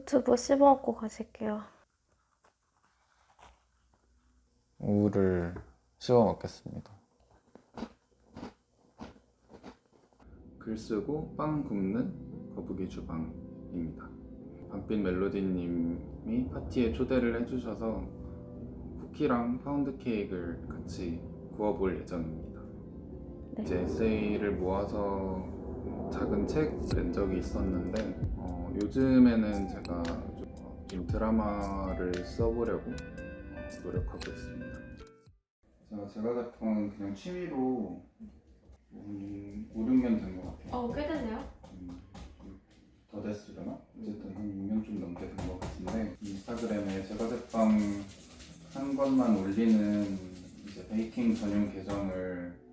유튜브 씹어먹고 가실게요. 우유를 씹어 먹겠습니다. 글 쓰고 빵 굽는 거북이 주방입니다. 밤빛 멜로디님이 파티에 초대를 해주셔서 쿠키랑 파운드 케이크를 같이 구워볼 예정입니다. 네. 이제 에세이를 모아서 작은 책 낸 적이 있었는데 요즘에는 제가 좀 드라마를 써보려고 노력하고 있습니다. 제가 작품은 그냥 취미로 5, 6년 된 것 같아요. 꽤 됐네요. 더 됐으려나? 어쨌든 한 6년 좀 넘게 된 것 같은데 인스타그램에 제과 제빵 한 것만 올리는 이제 베이킹 전용 계정을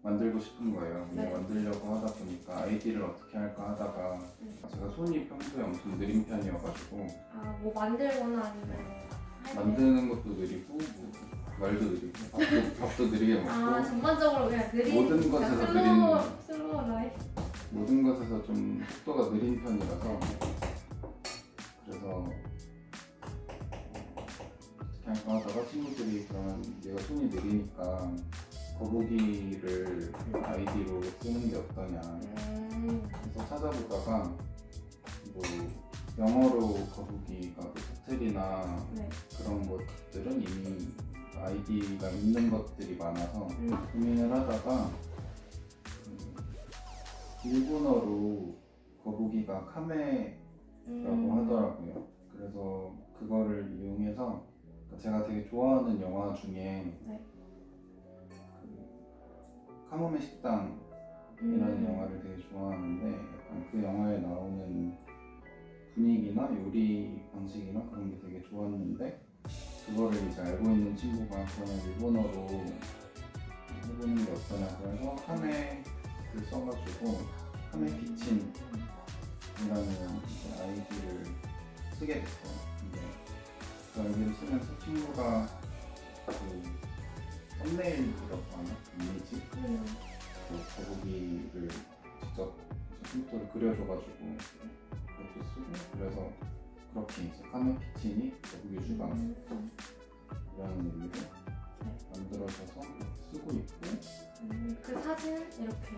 만들고 싶은 거예요. 근데 네. 만들려고 하다 보니까 아이디를 어떻게 할까 하다가 제가 손이 평소에 엄청 느린 편이어가지고 뭐 만들거나 아니면 만드는 것도 느리고 뭐 말도 느리고 밥도 느리게 먹고 전반적으로 그냥 느린 모든 것에서 슬로우 라이프. 모든 것에서 좀 속도가 느린 편이라서 그래서 어떻게 할까 하다가 친구들이 그러면 얘가 손이 느리니까 거북이를 아이디로 쓰는 게 어떠냐 해서 찾아보다가 뭐 영어로 거북이가 뭐 호텔이나 네. 그런 것들은 이미 아이디가 있는 것들이 많아서 고민을 하다가 일본어로 거북이가 카메라고 하더라고요. 그래서 그거를 이용해서 제가 되게 좋아하는 영화 중에 네. 카모메 식당이라는 영화를 되게 좋아하는데 약간 그 영화에 나오는 분위기나 요리 방식이나 그런 게 되게 좋았는데 그거를 이제 알고 있는 친구가 그러면 일본어로 해보는 게 어떠냐 그래서 카메를 써가지고 카메 키친이라는 아이디를 쓰게 됐어요. 근데 그 아이디를 쓰면서 친구가 그 썸네일이라고 하나? 이미지? 그 거북이를 직접 컴퓨터로 그려줘가지고 그것도 쓰고 그래서 그렇게 이제 카메 키친이 거북이 주방이라는 의미로 만들어져서 쓰고 있고 그 사진 이렇게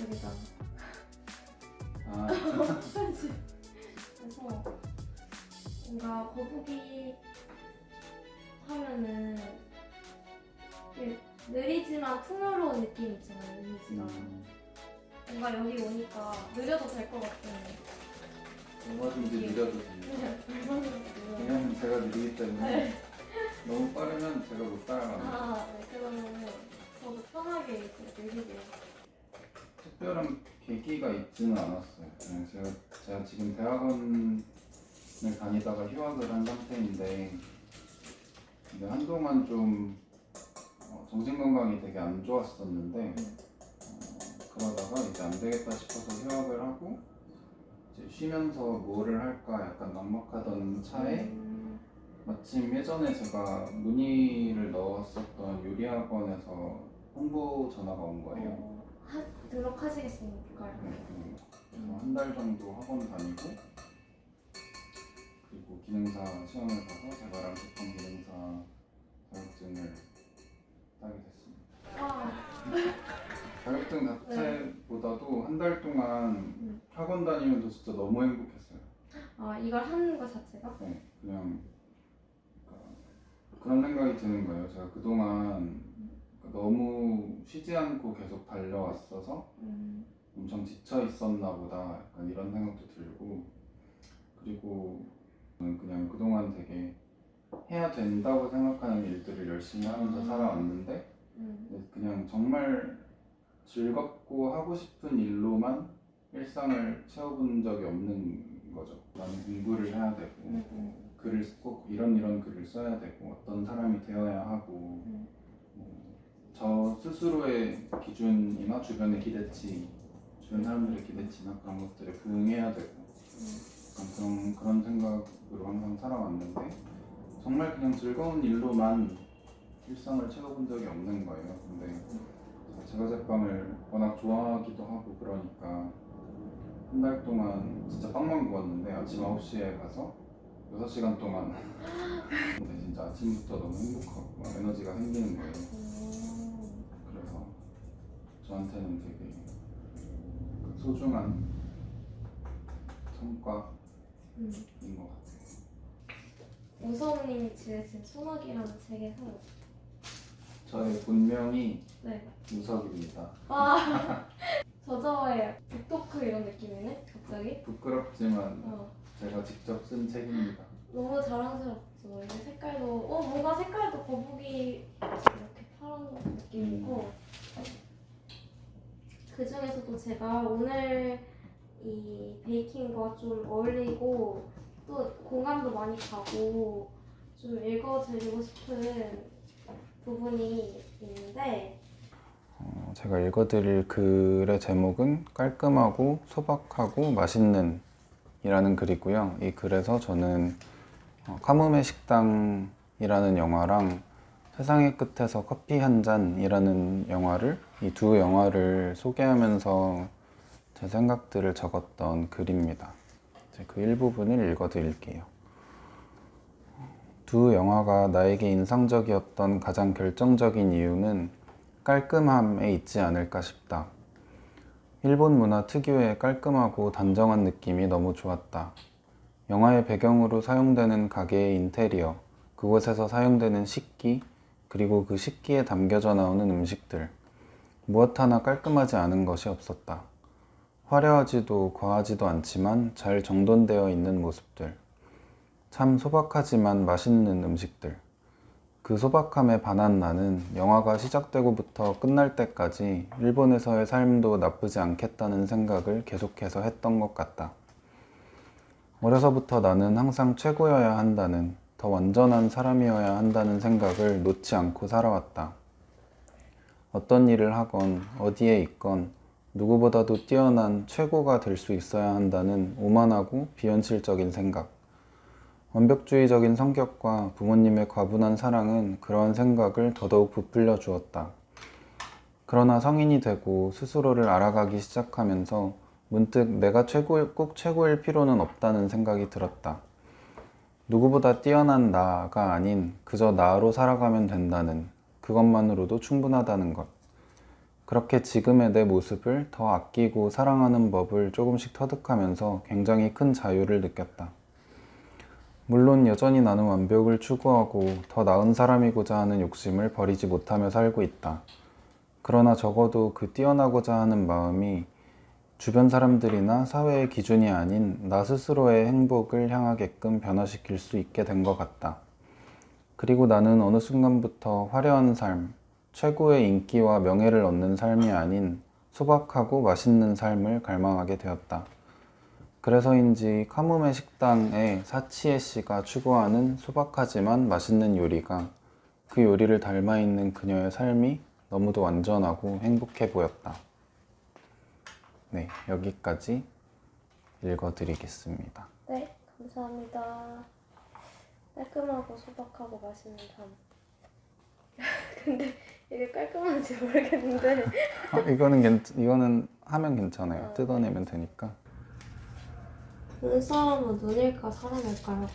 여기다 편지. 그래서 뭔가 거북이 하면은 느리지만 풍요로운 느낌 있잖아요, 이미지가. 뭔가 여기 오니까 느려도 될 것 같은. 얼마든지 느려도 됩니다. 왜냐면 제가 느리기 때문에 너무 빠르면 제가 못 따라가요. 네. 그러면은 저도 편하게 이렇게 느리게. 특별한 계기가 있지는 않았어요. 그냥 제가 지금 대학원을 다니다가 휴학을 한 상태인데 근데 한동안 좀 정신건강이 되게 안 좋았었는데 그러다가 이제 안 되겠다 싶어서 휴학을 하고 이제 쉬면서 뭐를 할까 약간 막막하던 차에 마침 예전에 제가 문의를 넣었었던 요리학원에서 홍보 전화가 온 거예요. 등록하시겠습니까? 그래서 한 달 정도 학원 다니고 그리고 기능사 시험을 봐서 제과랑 제빵 기능사 자격증을 따게 됐습니다. 자격증 자체보다도 한 달 동안 학원 다니면서 진짜 너무 행복했어요. 이걸 하는 것 자체가? 네, 그냥 그런 생각이 드는 거예요. 제가 그동안 너무 쉬지 않고 계속 달려왔어서 엄청 지쳐 있었나 보다 약간 이런 생각도 들고 그리고 저는 그냥 그동안 되게 해야 된다고 생각하는 일들을 열심히 하면서 살아왔는데 그냥 정말 즐겁고 하고 싶은 일로만 일상을 채워본 적이 없는 거죠. 나는 공부를 해야 되고 글을 꼭 이런 글을 써야 되고 어떤 사람이 되어야 하고 저 스스로의 기준이나 주변의 기대치 주변 사람들의 기대치나 그런 것들에 부응해야 되고 그런 생각으로 항상 살아왔는데 정말 그냥 즐거운 일로만 일상을 채워본 적이 없는 거예요. 근데 제과 제빵을 워낙 좋아하기도 하고 그러니까 한 달 동안 진짜 빵만 구웠는데 아침 9시에 가서 6시간 동안 근데 진짜 아침부터 너무 행복하고 막 에너지가 생기는 거예요. 그래서 저한테는 되게 소중한 성과인 것 같아요. 우서님이 지으신 소나기라는 책에서 저의 본명이 네. 우석입니다. 아 저저의 북토크 이런 느낌이네 갑자기. 부끄럽지만 제가 직접 쓴 책입니다. 너무 자랑스럽죠. 이게 색깔도 뭔가 색깔도 거북이 이렇게 파란 느낌이고 그 중에서도 제가 오늘 이 베이킹과 좀 어울리고 또 공감도 많이 가고 좀 읽어드리고 싶은 부분이 있는데 제가 읽어드릴 글의 제목은 깔끔하고 소박하고 맛있는 이라는 글이고요. 이 글에서 저는 카모메 식당이라는 영화랑 세상의 끝에서 커피 한 잔이라는 영화를 이 두 영화를 소개하면서 제 생각들을 적었던 글입니다. 이제 그 일부분을 읽어드릴게요. 두 영화가 나에게 인상적이었던 가장 결정적인 이유는 깔끔함에 있지 않을까 싶다. 일본 문화 특유의 깔끔하고 단정한 느낌이 너무 좋았다. 영화의 배경으로 사용되는 가게의 인테리어, 그곳에서 사용되는 식기, 그리고 그 식기에 담겨져 나오는 음식들. 무엇 하나 깔끔하지 않은 것이 없었다. 화려하지도 과하지도 않지만 잘 정돈되어 있는 모습들. 참 소박하지만 맛있는 음식들. 그 소박함에 반한 나는 영화가 시작되고부터 끝날 때까지 일본에서의 삶도 나쁘지 않겠다는 생각을 계속해서 했던 것 같다. 어려서부터 나는 항상 최고여야 한다는, 더 완전한 사람이어야 한다는 생각을 놓지 않고 살아왔다. 어떤 일을 하건 어디에 있건 누구보다도 뛰어난 최고가 될 수 있어야 한다는 오만하고 비현실적인 생각. 완벽주의적인 성격과 부모님의 과분한 사랑은 그러한 생각을 더더욱 부풀려 주었다. 그러나 성인이 되고 스스로를 알아가기 시작하면서 문득 내가 꼭 최고일 필요는 없다는 생각이 들었다. 누구보다 뛰어난 나가 아닌 그저 나로 살아가면 된다는 그것만으로도 충분하다는 것. 그렇게 지금의 내 모습을 더 아끼고 사랑하는 법을 조금씩 터득하면서 굉장히 큰 자유를 느꼈다. 물론 여전히 나는 완벽을 추구하고 더 나은 사람이고자 하는 욕심을 버리지 못하며 살고 있다. 그러나 적어도 그 뛰어나고자 하는 마음이 주변 사람들이나 사회의 기준이 아닌 나 스스로의 행복을 향하게끔 변화시킬 수 있게 된 것 같다. 그리고 나는 어느 순간부터 화려한 삶, 최고의 인기와 명예를 얻는 삶이 아닌 소박하고 맛있는 삶을 갈망하게 되었다. 그래서인지 카모메 식당의 사치에 씨가 추구하는 소박하지만 맛있는 요리가 그 요리를 닮아있는 그녀의 삶이 너무도 완전하고 행복해 보였다. 네, 여기까지 읽어드리겠습니다. 네, 감사합니다. 깔끔하고 소박하고 맛있는 삶. 근데 이게 깔끔한지 모르겠는데 이거는 하면 괜찮아요. 뜯어내면 되니까. 눈사람은 눈일까 사람일까요?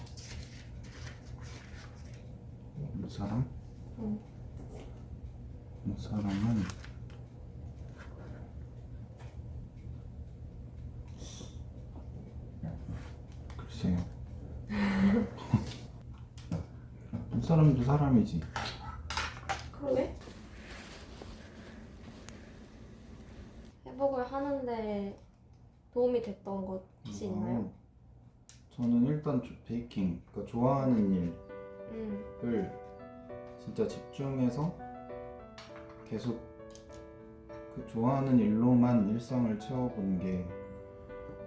눈사람? 응. 눈사람은 글쎄요. 눈사람도 사람이지. 그러게. 회복을 하는데 도움이 됐던 것이 있나요? 저는 일단 베이킹, 그러니까 좋아하는 일을 진짜 집중해서 계속 그 좋아하는 일로만 일상을 채워본 게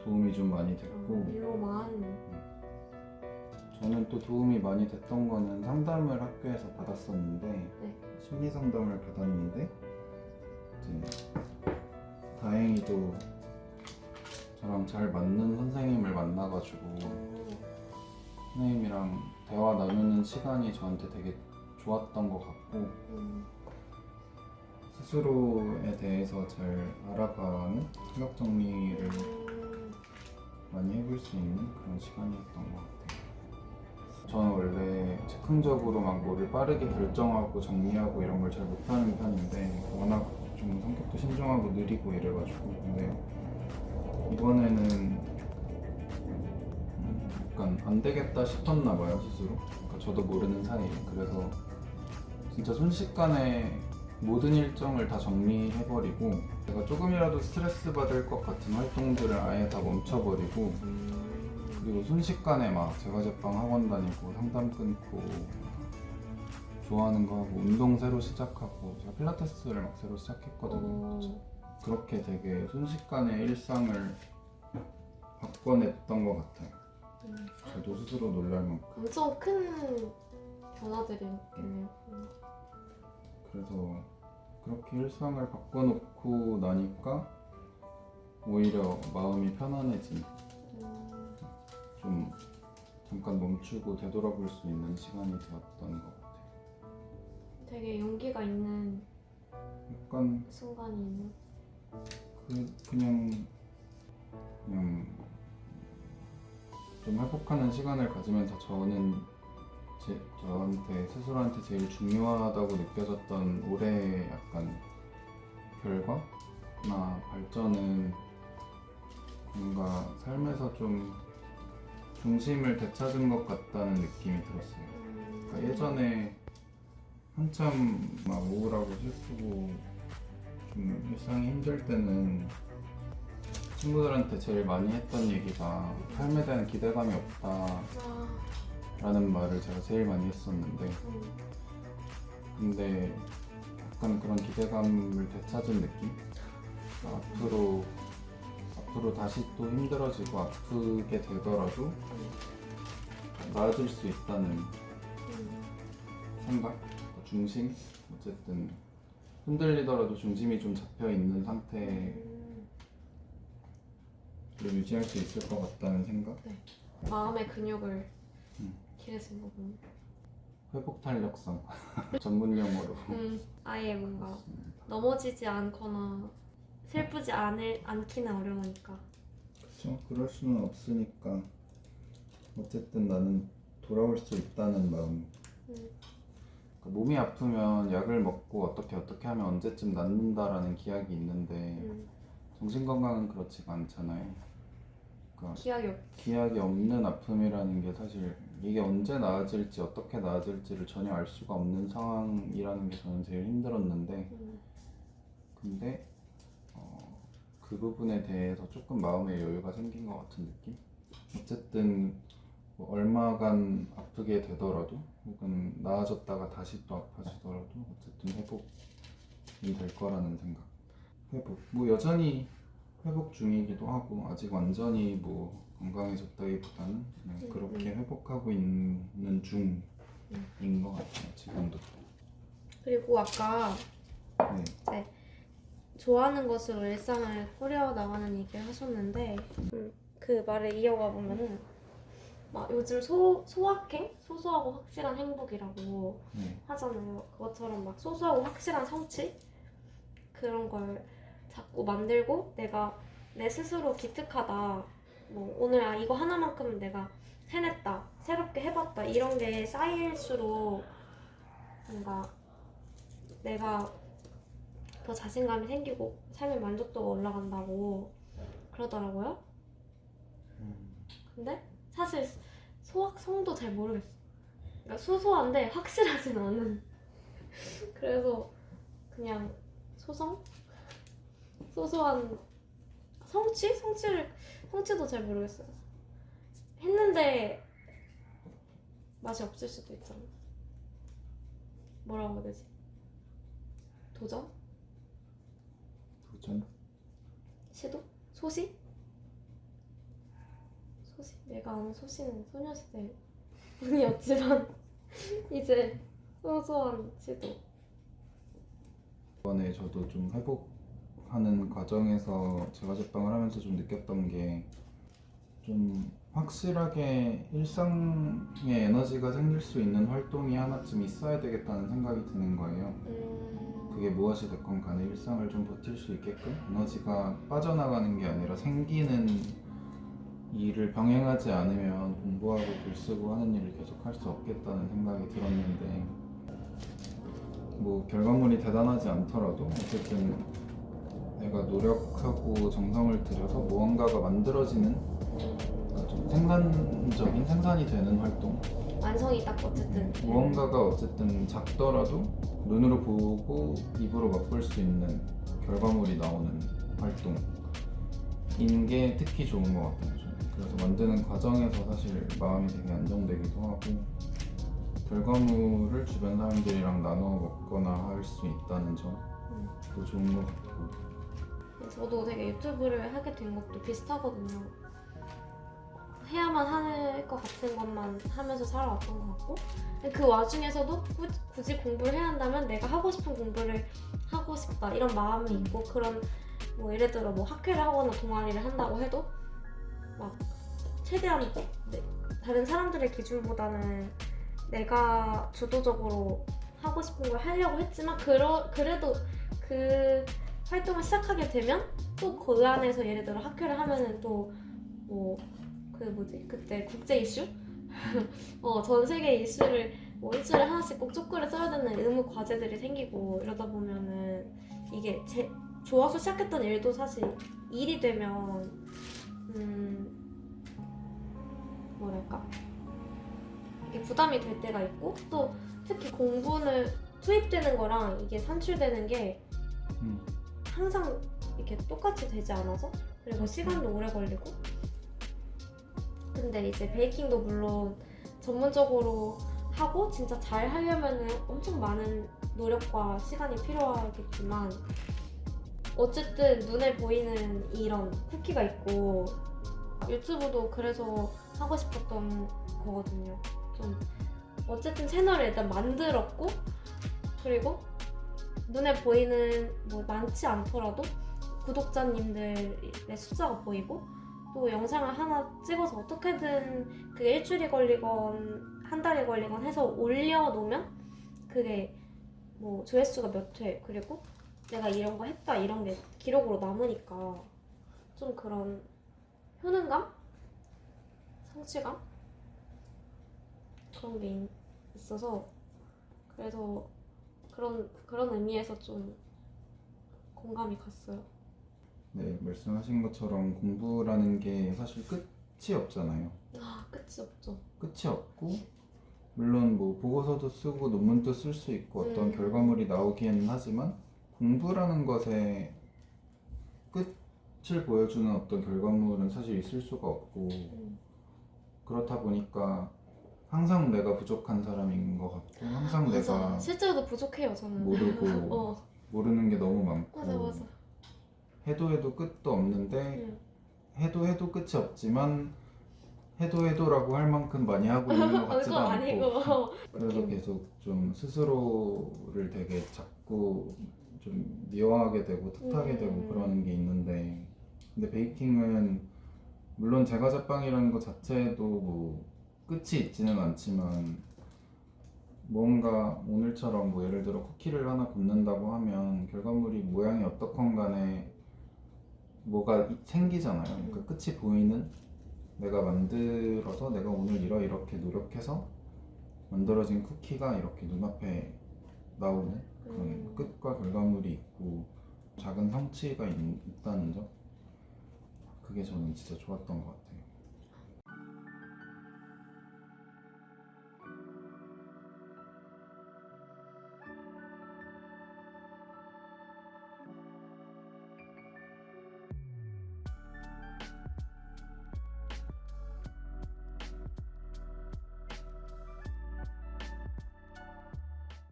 도움이 좀 많이 됐고 일로만. 저는 또 도움이 많이 됐던 거는 상담을 학교에서 받았었는데 네. 심리 상담을 받았는데 이제 다행히도 저랑 잘 맞는 선생님을 만나가지고 선생님이랑 대화 나누는 시간이 저한테 되게 좋았던 것 같고 스스로에 대해서 잘 알아가는 생각 정리를 많이 해볼 수 있는 그런 시간이었던 것 같아요. 저는 원래 즉흥적으로 막 뭐를 빠르게 결정하고 정리하고 이런 걸 잘 못하는 편인데 워낙 좀 성격도 신중하고 느리고 이래가지고 근데 이번에는 약간 안 되겠다 싶었나 봐요 스스로. 그러니까 저도 모르는 사이에. 그래서 진짜 순식간에 모든 일정을 다 정리해버리고 제가 조금이라도 스트레스 받을 것 같은 활동들을 아예 다 멈춰버리고 그리고 순식간에 막 제과제빵 학원 다니고 상담 끊고 좋아하는 거 하고 운동 새로 시작하고 제가 필라테스를 막 새로 시작했거든요. 그렇게 되게 순식간에 일상을 바꿔냈던 것 같아요. 저도 스스로 놀랄 만큼. 엄청 큰 변화들이었겠네요. 그래서 그렇게 일상을 바꿔놓고 나니까 오히려 마음이 편안해진, 좀 잠깐 멈추고 되돌아볼 수 있는 시간이 되었던 것 같아요. 되게 용기가 있는 약간 순간이 있는. 그냥 좀 회복하는 시간을 가지면서 저는 저한테 스스로한테 제일 중요하다고 느껴졌던 올해 약간 결과나 발전은 뭔가 삶에서 좀 중심을 되찾은 것 같다는 느낌이 들었어요. 그러니까 예전에 한참 막 우울하고 슬프고 좀 일상이 힘들 때는 친구들한테 제일 많이 했던 얘기가 삶에 대한 기대감이 없다 라는 말을 제가 제일 많이 했었는데 근데 약간 그런 기대감을 되찾은 느낌? 앞으로 다시 또 힘들어지고 아프게 되더라도 나아질 수 있다는 생각? 중심? 어쨌든 흔들리더라도 중심이 좀 잡혀있는 상태를 유지할 수 있을 것 같다는 생각? 네. 마음의 근육을 기르신 거군요. 회복 탄력성 전문 용어로 아예 뭔가 넘어지지 않거나 슬프지 않기는 어려우니까. 그렇죠. 그럴 수는 없으니까 어쨌든 나는 돌아올 수 있다는 마음. 그러니까 몸이 아프면 약을 먹고 어떻게 하면 언제쯤 낫는다라는 기약이 있는데 정신건강은 그렇지가 않잖아요. 그러니까 기약이 없는 아픔이라는 게 사실 이게 언제 나아질지 어떻게 나아질지를 전혀 알 수가 없는 상황이라는 게 저는 제일 힘들었는데 근데 그 부분에 대해서 조금 마음의 여유가 생긴 것 같은 느낌? 어쨌든 뭐 얼마간 아프게 되더라도 혹은 나아졌다가 다시 또 아파지더라도 어쨌든 회복이 될 거라는 생각. 회복. 뭐 여전히 회복 중이기도 하고 아직 완전히 뭐 건강해졌다기보다는 그냥 그렇게 회복하고 있는 중인 것 같아요. 지금도. 그리고 아까 이제 좋아하는 것으로 일상을 꾸려나가는 얘기를 하셨는데 그 말을 이어가 보면은 막 요즘 소확행? 소소하고 확실한 행복이라고 하잖아요. 그것처럼 막 소소하고 확실한 성취? 그런 걸 자꾸 만들고 내가 내 스스로 기특하다. 뭐 오늘 이거 하나만큼은 내가 해냈다. 새롭게 해봤다. 이런 게 쌓일수록 뭔가 내가 더 자신감이 생기고 삶의 만족도가 올라간다고 그러더라고요. 근데 사실 소확성도 잘 모르겠어. 그러니까 소소한데 확실하진 않은. 그래서 그냥 소소한 성취도 잘 모르겠어요. 했는데 맛이 없을 수도 있잖아. 뭐라고 해야 되지? 도전? 시도? 소시? 내가 아는 소시는 소녀시대 분이었지만 이제 소소한 시도. 이번에 저도 좀 회복하는 과정에서 제과제빵을 하면서 좀 느꼈던 게 좀 확실하게 일상에 에너지가 생길 수 있는 활동이 하나쯤 있어야 되겠다는 생각이 드는 거예요. 그게 무엇이 됐건 간에 일상을 좀 버틸 수 있게끔 에너지가 빠져나가는 게 아니라 생기는 일을 병행하지 않으면 공부하고 글 쓰고 하는 일을 계속 할 수 없겠다는 생각이 들었는데 뭐 결과물이 대단하지 않더라도 어쨌든 내가 노력하고 정성을 들여서 무언가가 만들어지는 좀 생산적인 생산이 되는 활동 완성이 딱 어쨌든 무언가가 어쨌든 작더라도 눈으로 보고 입으로 맛볼 수 있는 결과물이 나오는 활동인 게 특히 좋은 것 같아요. 저는. 그래서 만드는 과정에서 사실 마음이 되게 안정되기도 하고 결과물을 주변 사람들이랑 나눠 먹거나 할 수 있다는 점도 좋은 것 같고 저도 되게 유튜브를 하게 된 것도 비슷하거든요. 해야만 할 것 같은 것만 하면서 살아왔던 것 같고 그 와중에서도 굳이 공부를 해야 한다면 내가 하고 싶은 공부를 하고 싶다 이런 마음이 있고 그런 뭐 예를 들어 뭐 학회를 하거나 동아리를 한다고 해도 막 최대한 다른 사람들의 기준보다는 내가 주도적으로 하고 싶은 걸 하려고 했지만 그래도 그 활동을 시작하게 되면 또 그 안에서 예를 들어 학회를 하면은 또 뭐 그 뭐지 그때 국제 이슈 전 세계 이슈를 뭐 일주일에 하나씩 꼭 쪽글을 써야 되는 의무 과제들이 생기고 이러다 보면은 이게 좋아서 시작했던 일도 사실 일이 되면 뭐랄까 이게 부담이 될 때가 있고 또 특히 공부는 투입되는 거랑 이게 산출되는 게 항상 이렇게 똑같이 되지 않아서 그리고 시간도 오래 걸리고 근데 이제 베이킹도 물론 전문적으로 하고 진짜 잘 하려면은 엄청 많은 노력과 시간이 필요하겠지만 어쨌든 눈에 보이는 이런 쿠키가 있고 유튜브도 그래서 하고 싶었던 거거든요. 좀 어쨌든 채널을 일단 만들었고 그리고 눈에 보이는 뭐 많지 않더라도 구독자님들의 숫자가 보이고 또 영상을 하나 찍어서 어떻게든 그게 일주일이 걸리건 한 달이 걸리건 해서 올려놓으면 그게 뭐 조회수가 몇 회 그리고 내가 이런 거 했다 이런 게 기록으로 남으니까 좀 그런 효능감? 성취감? 그런 게 있어서 그래서 그런 의미에서 좀 공감이 갔어요. 네, 말씀하신 것처럼 공부라는 게 사실 끝이 없잖아요. 끝이 없죠. 끝이 없고 물론 뭐 보고서도 쓰고 논문도 쓸 수 있고 어떤 결과물이 나오기는 하지만 공부라는 것에 끝을 보여주는 어떤 결과물은 사실 있을 수가 없고 그렇다 보니까 항상 내가 부족한 사람인 것 같고 항상 맞아. 내가 실제로도 부족해요 저는. 모르고 모르는 게 너무 많고 맞아. 해도 끝도 없는데 해도 끝이 없지만 해도라고 할 만큼 많이 하고 있는 것 같지도 그건 않고 아니고. 그래서 계속 좀 스스로를 되게 자꾸 좀 미워하게 되고 탓하게 되고 그러는 게 있는데 근데 베이킹은 물론 제과제빵이라는 것 자체도 뭐 끝이 있지는 않지만 뭔가 오늘처럼 뭐 예를 들어 쿠키를 하나 굽는다고 하면 결과물이 모양이 어떻건 간에 뭐가 생기잖아요. 그러니까 끝이 보이는 내가 만들어서 내가 오늘 이렇게 노력해서 만들어진 쿠키가 이렇게 눈앞에 나오는 그런 끝과 결과물이 있고 작은 성취가 있다는 점 그게 저는 진짜 좋았던 것 같아요.